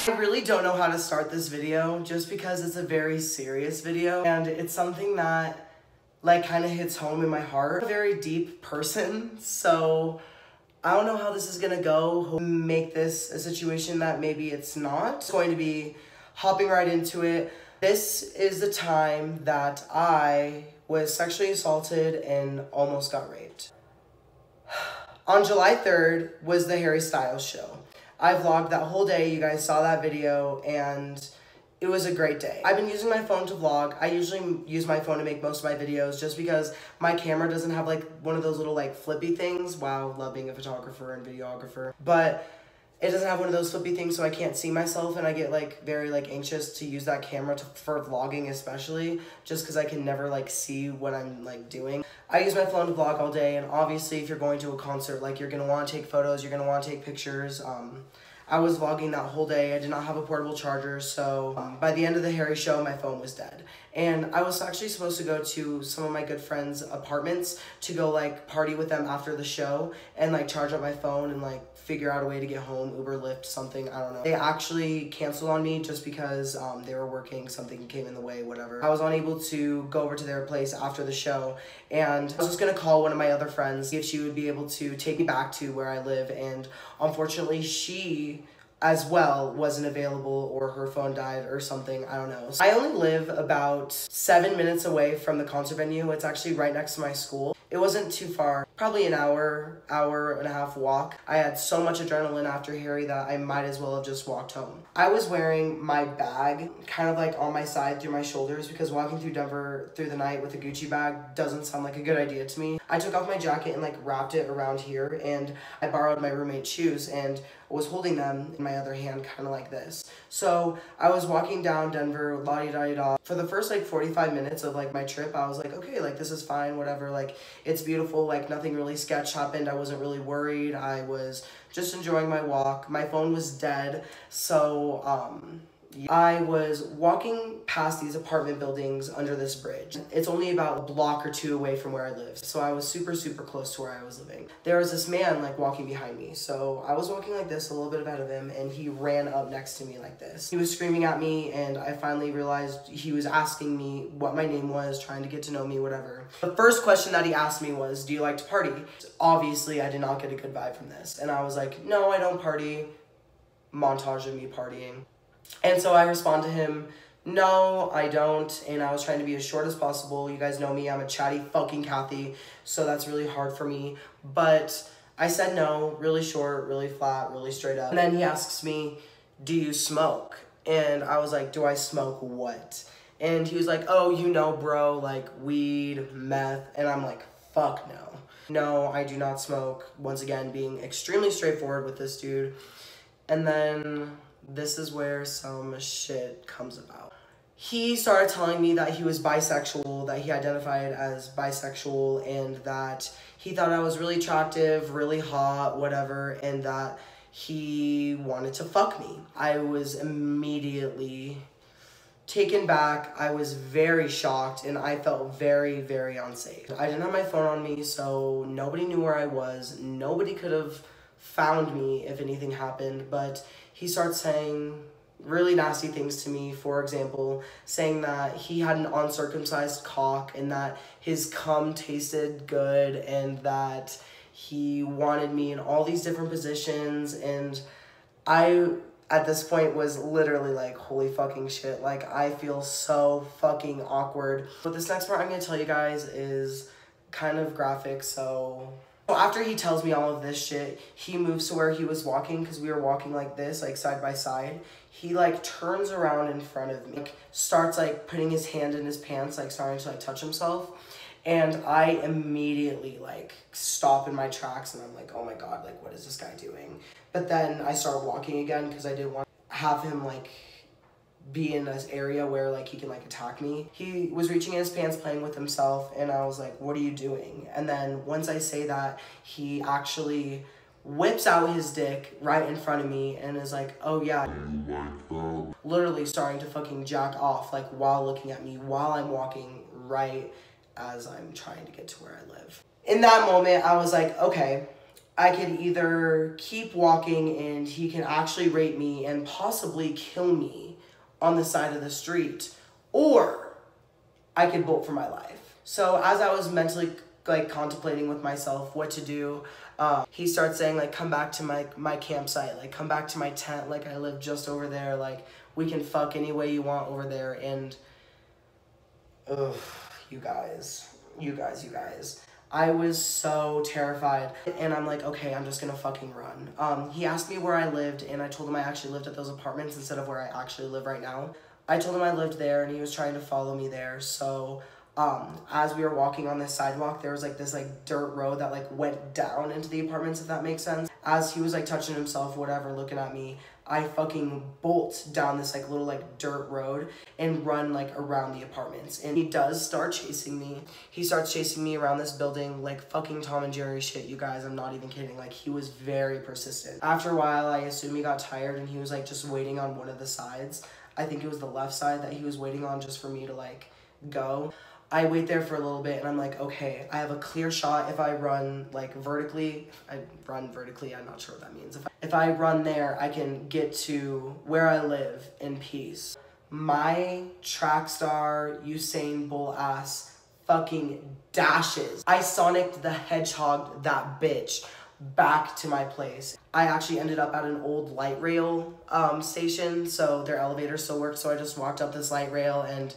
I really don't know how to start this video just because it's a very serious video and it's something that like kind of hits home in my heart. I'm a very deep person, so I don't know how this is gonna go. Make this a situation that maybe it's not. It's going to be hopping right into it. This is the time that I was sexually assaulted and almost got raped. On July 3rd was the Harry Styles show. I vlogged that whole day. You guys saw that video and it was a great day. I've been using my phone to vlog. I usually use my phone to make most of my videos just because my camera doesn't have like one of those little like flippy things. Wow, love being a photographer and videographer. But it doesn't have one of those flippy things, so I can't see myself, and I get like very like anxious to use that camera for vlogging, especially just because I can never like see what I'm like doing. I use my phone to vlog all day, and obviously if you're going to a concert, like you're gonna want to take photos, you're gonna want to take pictures. I was vlogging that whole day. I did not have a portable charger, so by the end of the Harry show, my phone was dead. And I was actually supposed to go to some of my good friends' apartments to go like party with them after the show and like charge up my phone and like figure out a way to get home, Uber, Lyft, something, I don't know. They actually canceled on me just because they were working, something came in the way, whatever. I was unable to go over to their place after the show, and I was just gonna call one of my other friends, see if she would be able to take me back to where I live, and unfortunately she as well wasn't available, or her phone died or something, I don't know. So I only live about 7 minutes away from the concert venue. It's actually right next to my school. It wasn't too far, probably an hour and a half walk. I had so much adrenaline after Harry that I might as well have just walked home. I was wearing my bag kind of like on my side through my shoulders because walking through Denver through the night with a Gucci bag doesn't sound like a good idea to me. I took off my jacket and like wrapped it around here, and I borrowed my roommate's shoes and was holding them in my other hand kind of like this. So I was walking down Denver, la-di-da-di-da. For the first like 45 minutes of like my trip, I was like, okay, like this is fine, whatever, like it's beautiful, like nothing really sketch happened. I wasn't really worried. I was just enjoying my walk. My phone was dead, so I was walking past these apartment buildings under this bridge. It's only about a block or two away from where I live, so I was super close to where I was living. There was this man like walking behind me, so I was walking like this, a little bit ahead of him, and he ran up next to me like this. He was screaming at me, and I finally realized he was asking me what my name was, trying to get to know me, whatever. The first question that he asked me was, do you like to party? Obviously, I did not get a good vibe from this, and I was like, no, I don't party. Montage of me partying. And so I respond to him, no, I don't, and I was trying to be as short as possible. You guys know me, I'm a chatty fucking Kathy, so that's really hard for me. But I said no, really short, really flat, really straight up. And then he asks me, do you smoke? And I was like, do I smoke what? And he was like, oh, you know, bro, like weed, meth, and I'm like, fuck no. No, I do not smoke. Once again, being extremely straightforward with this dude. And then this is where some shit comes about. He started telling me that he was bisexual, that he identified as bisexual, and that he thought I was really attractive, really hot, whatever, and that he wanted to fuck me. I was immediately taken back. I was very shocked, and I felt very unsafe. I didn't have my phone on me, so nobody knew where I was. Nobody could have found me if anything happened, but he starts saying really nasty things to me. For example, saying that he had an uncircumcised cock and that his cum tasted good and that he wanted me in all these different positions, and I at this point was literally like, holy fucking shit, like I feel so fucking awkward. But this next part I'm gonna tell you guys is kind of graphic, so after he tells me all of this shit, he moves to where he was walking, because we were walking like this, like side by side. He like turns around in front of me, like, starts like putting his hand in his pants, like starting to like touch himself. And I immediately like stop in my tracks, and I'm like, oh my god, like what is this guy doing? But then I start walking again because I didn't want to have him like be in this area where like he can like attack me. He was reaching in his pants playing with himself, and I was like, what are you doing? And then once I say that, he actually whips out his dick right in front of me and is like, oh yeah, literally starting to fucking jack off like while looking at me while I'm walking right as I'm trying to get to where I live. In that moment I was like, okay, I could either keep walking and he can actually rape me and possibly kill me on the side of the street, or I could bolt for my life. So as I was mentally like contemplating with myself what to do, he starts saying like, come back to my campsite, like come back to my tent, like I live just over there, like we can fuck any way you want over there. And ugh, you guys. I was so terrified, and I'm like, okay, I'm just gonna fucking run. He asked me where I lived, and I told him I actually lived at those apartments instead of where I actually live right now. I told him I lived there, and he was trying to follow me there. So as we were walking on this sidewalk, there was like this like dirt road that like went down into the apartments, if that makes sense. As he was like touching himself, whatever, looking at me, I fucking bolt down this like little like dirt road and run like around the apartments. And he does start chasing me. He starts chasing me around this building like fucking Tom and Jerry shit, you guys. I'm not even kidding. Like, he was very persistent. After a while, I assume he got tired and he was like just waiting on one of the sides. I think it was the left side that he was waiting on just for me to like go. I wait there for a little bit, and I'm like, okay, I have a clear shot if I run, like, vertically. I'm not sure what that means. If I run there, I can get to where I live in peace. My track star, Usain Bolt ass fucking dashes. I Sonic the Hedgehog that bitch back to my place. I actually ended up at an old light rail station, so their elevator still worked, so I just walked up this light rail and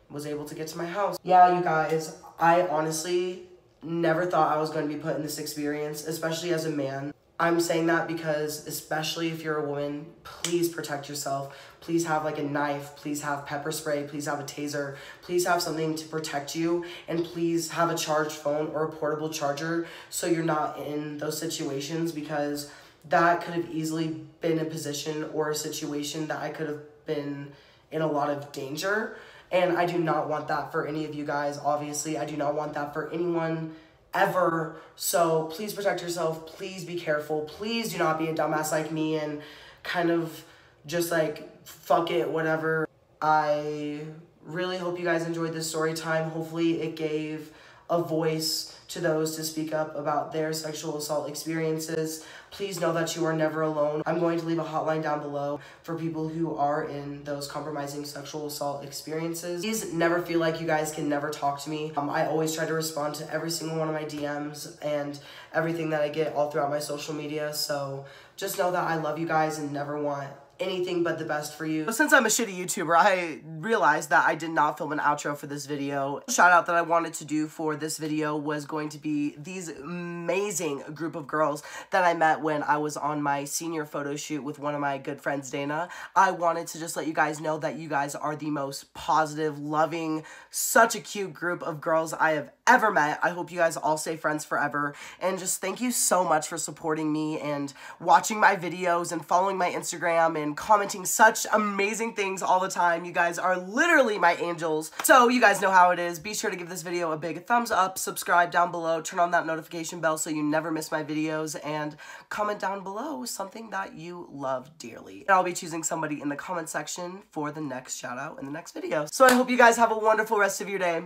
was able to get to my house. Yeah, you guys, I honestly never thought I was going to be put in this experience, especially as a man. I'm saying that because, especially if you're a woman, please protect yourself. Please have like a knife, please have pepper spray, please have a taser, please have something to protect you, and please have a charged phone or a portable charger so you're not in those situations, because that could have easily been a position or a situation that I could have been in a lot of danger. And I do not want that for any of you guys, obviously. I do not want that for anyone ever. So please protect yourself. Please be careful. Please do not be a dumbass like me and kind of just like, fuck it, whatever. I really hope you guys enjoyed this story time. Hopefully it gave a voice to those to speak up about their sexual assault experiences. Please know that you are never alone. I'm going to leave a hotline down below for people who are in those compromising sexual assault experiences. Please never feel like you guys can never talk to me. I always try to respond to every single one of my DMs and everything that I get all throughout my social media. So just know that I love you guys and never want anything but the best for you. Since I'm a shitty YouTuber, I realized that I did not film an outro for this video. The shout out that I wanted to do for this video was going to be these amazing group of girls that I met when I was on my senior photo shoot with one of my good friends, Dana. I wanted to just let you guys know that you guys are the most positive, loving, such a cute group of girls I have ever met. I hope you guys all stay friends forever, and just thank you so much for supporting me and watching my videos and following my Instagram and commenting such amazing things all the time. You guys are literally my angels. So you guys know how it is. Be sure to give this video a big thumbs up, subscribe down below, turn on that notification bell so you never miss my videos, and comment down below something that you love dearly. And I'll be choosing somebody in the comment section for the next shout out in the next video. So I hope you guys have a wonderful rest of your day.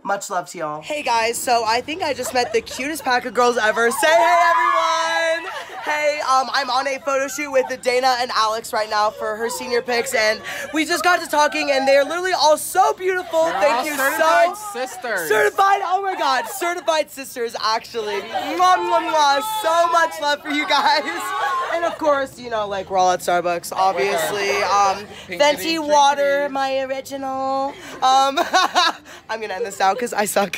Much love to y'all. Hey guys, so I think I just met the cutest pack of girls ever. Say hey everyone! Hey, I'm on a photo shoot with Dana and Alex right now for her senior pics, and we just got to talking, and they're literally all so beautiful. Thank you certified so sisters. Certified, oh my god, certified sisters actually. Mwah, mwah, mwah. So much love for you guys. And of course, you know, like we're all at Starbucks, obviously. Venti water, my original. I'm gonna end this now because I suck.